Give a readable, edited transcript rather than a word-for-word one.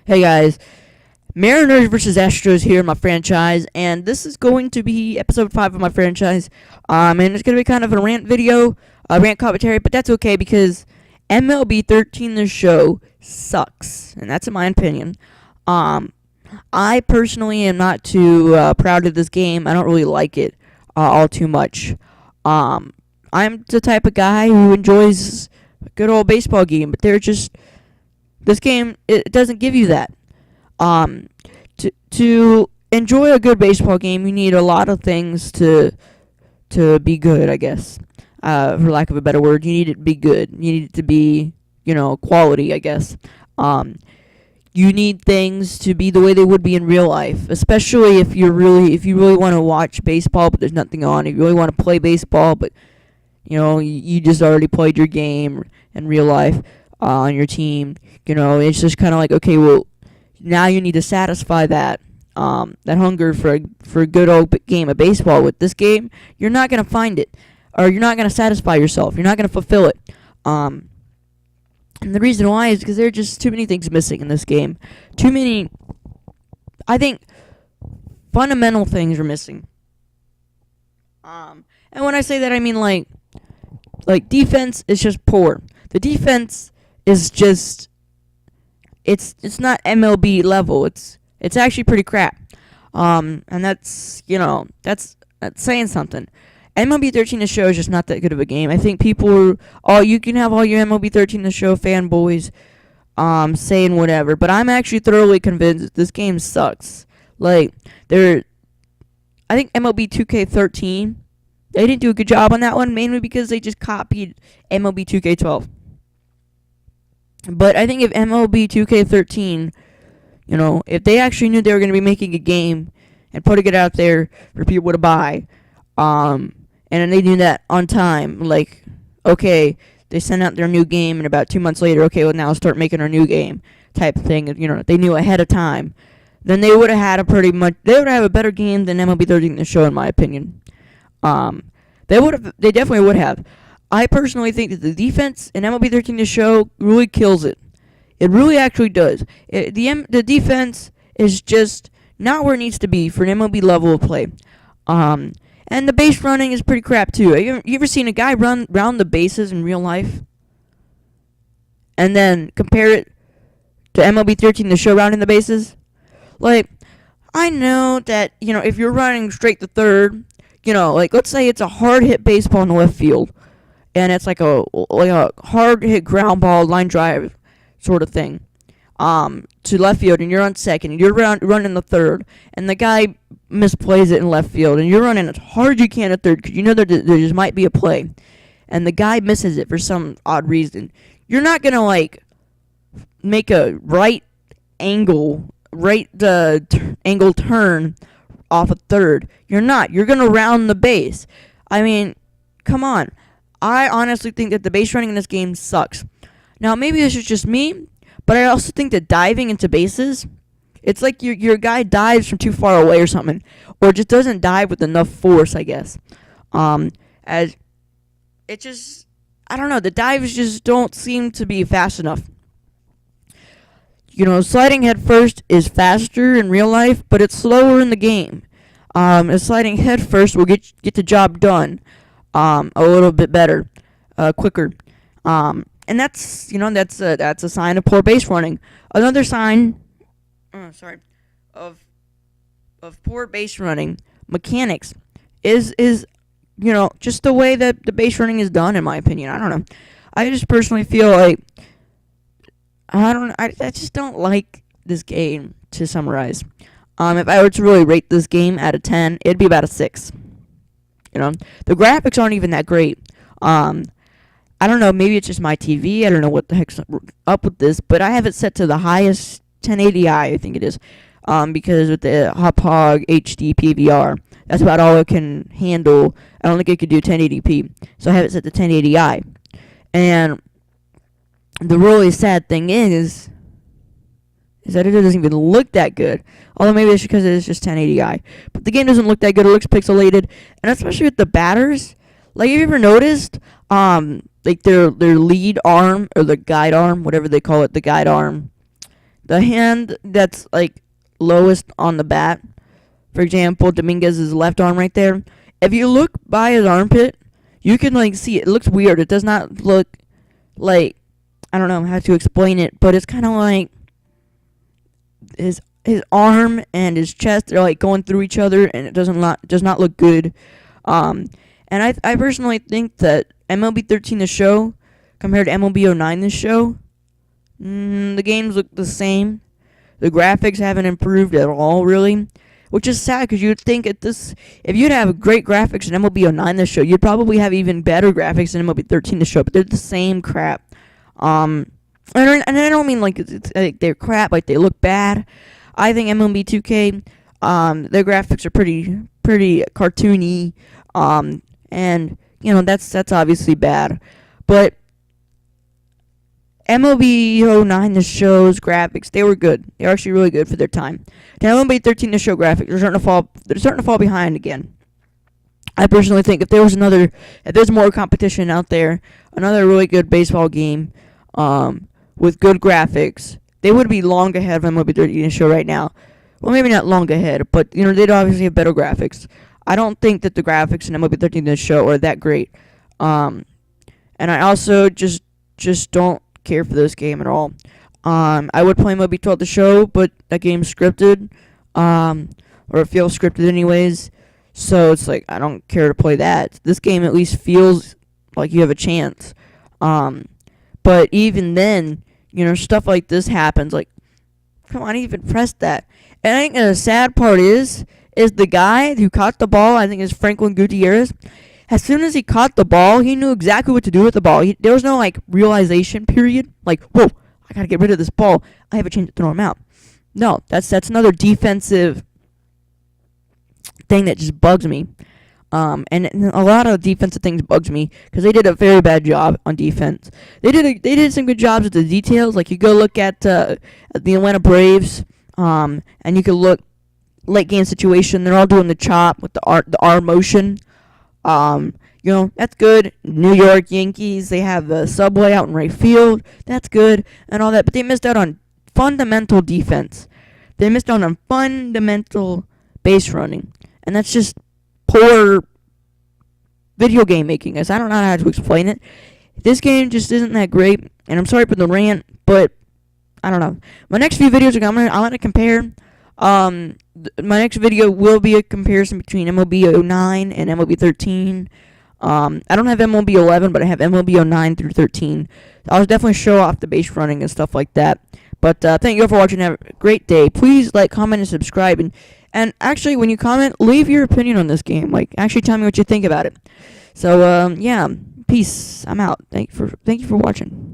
Hey guys, Mariners versus Astros here in my franchise, and this is going to be episode 5 of my franchise. And it's going to be kind of a rant video, a rant commentary, but that's okay because MLB 13 the show sucks, and that's in my opinion. Um, I personally am not too proud of this game. I don't really like it all too much. Um, I'm the type of guy who enjoys a good old baseball game, but this game it doesn't give you that. Um, to enjoy a good baseball game, you need a lot of things to be good, I guess. For lack of a better word, you need it to be good. You need it to be, quality, I guess. Um, you need things to be the way they would be in real life, especially if you really want to watch baseball, but there's nothing on. If you really want to play baseball, but you just already played your game in real life on your team. It's just kind of like, okay, well, now you need to satisfy that hunger for a good old game of baseball. With this game, you're not gonna find it, or you're not gonna satisfy yourself. You're not gonna fulfill it. And the reason why is because there are just too many things missing in this game. Too many, I think, fundamental things are missing. And when I say that, I mean like defense is just poor. The defense is just it's not MLB level. It's actually pretty crap. And that's saying something. MLB 13 The Show is just not that good of a game. I think you can have all your MLB 13 The Show fanboys saying whatever, but I'm actually thoroughly convinced that this game sucks. I think MLB 2K13, they didn't do a good job on that one, mainly because they just copied MLB 2K12. But I think if MLB 2K13, if they actually knew they were going to be making a game and putting it out there for people to buy, and they knew that on time, like, okay, they sent out their new game, and about 2 months later, okay, well, now start making our new game type of thing, they knew ahead of time, then they would have had a better game than MLB 13 The Show, in my opinion. They definitely would have. I personally think that the defense in MLB 13 The Show really kills it. It really actually does. The defense is just not where it needs to be for an MLB level of play. And the base running is pretty crap too. You ever seen a guy run round the bases in real life? And then compare it to MLB 13 The Show rounding the bases? Like, I know that, if you're running straight to third, let's say it's a hard hit baseball in the left field, and it's like a hard hit ground ball line drive sort of thing, to left field, and you're on second, and you're running the third, and the guy misplays it in left field, and you're running as hard as you can at third because you know there just might be a play, and the guy misses it for some odd reason. You're not gonna make a angle turn off a third. You're not. You're gonna round the base. I mean, come on. I honestly think that the base running in this game sucks. Now, maybe this is just me, but I also think that diving into bases, it's like your guy dives from too far away or something, or just doesn't dive with enough force, I guess. As it just, I don't know, the dives just don't seem to be fast enough. Sliding head first is faster in real life, but it's slower in the game. Sliding head first will get the job done a little bit better, quicker. And that's a sign of poor base running. Another sign, of poor base running mechanics is just the way that the base running is done. In my opinion, I don't know. I just personally feel like I just don't like this game. To summarize, if I were to really rate this game out of 10, it'd be about a 6. The graphics aren't even that great. I don't know, maybe it's just my TV. I don't know what the heck's up with this, but I have it set to the highest 1080i, I think it is, because with the Hop HD PVR, that's about all it can handle. I don't think it could do 1080p, so I have it set to 1080i. And the really sad thing is that it doesn't even look that good. Although maybe it's because it is just 1080i. But the game doesn't look that good. It looks pixelated. And especially with the batters. Have you ever noticed, their lead arm, or the guide arm, whatever they call it, the guide arm, the hand that's like lowest on the bat, for example, Dominguez's left arm right there. If you look by his armpit, you can like see it. It looks weird. It does not look like, I don't know how to explain it, but it's kind of like his arm and his chest are like going through each other, and it does not look good. And I personally think that MLB 13 the show compared to MLB 09 this show, the games look the same. The graphics haven't improved at all, really, which is sad because you'd think if you'd have great graphics in MLB 09 this show, you'd probably have even better graphics in MLB 13 this show, but they're the same crap. And I don't mean like they're crap, like they look bad. I think MLB 2K, their graphics are pretty cartoony, and you know that's obviously bad, but MLB 09 the show's graphics, they were good. They were actually really good for their time. Now MLB 13 the show graphics are starting to fall behind again. I personally think if there's more competition out there, another really good baseball game, with good graphics, they would be long ahead of MLB 13 the show right now. Well, maybe not long ahead, but you know they'd obviously have better graphics. I don't think that the graphics in MLB 13 the show are that great. And I also just don't care for this game at all. I would play MLB 12 the show, but that game's scripted, or it feels scripted anyways. So it's like I don't care to play that. This game at least feels like you have a chance. But even then, you know, stuff like this happens. Like, come on, I even pressed that. And I think the sad part is the guy who caught the ball, I think is Franklin Gutierrez. As soon as he caught the ball, he knew exactly what to do with the ball. There was no, like, realization period. Like, whoa, I got to get rid of this ball. I have a chance to throw him out. No, that's another defensive thing that just bugs me. And a lot of defensive things bugs me because they did a very bad job on defense. They did some good jobs with the details. Like, you go look at the Atlanta Braves, and you can look late game situation. They're all doing the chop with the R motion. You know, that's good. New York Yankees, they have the subway out in right field. That's good and all that. But they missed out on fundamental defense. They missed out on fundamental base running. And that's just poor video game making. I don't know how to explain it. This game just isn't that great. And I'm sorry for the rant, but I don't know. My next few videos I'm gonna compare. My next video will be a comparison between MLB 09 and MLB 13. I don't have MLB 11, but I have MLB 09 through 13. I'll definitely show off the base running and stuff like that. But thank you all for watching. Have a great day. Please like, comment, and subscribe. And actually, when you comment, leave your opinion on this game. Like, actually tell me what you think about it. So, yeah. Peace. I'm out. Thank you for watching.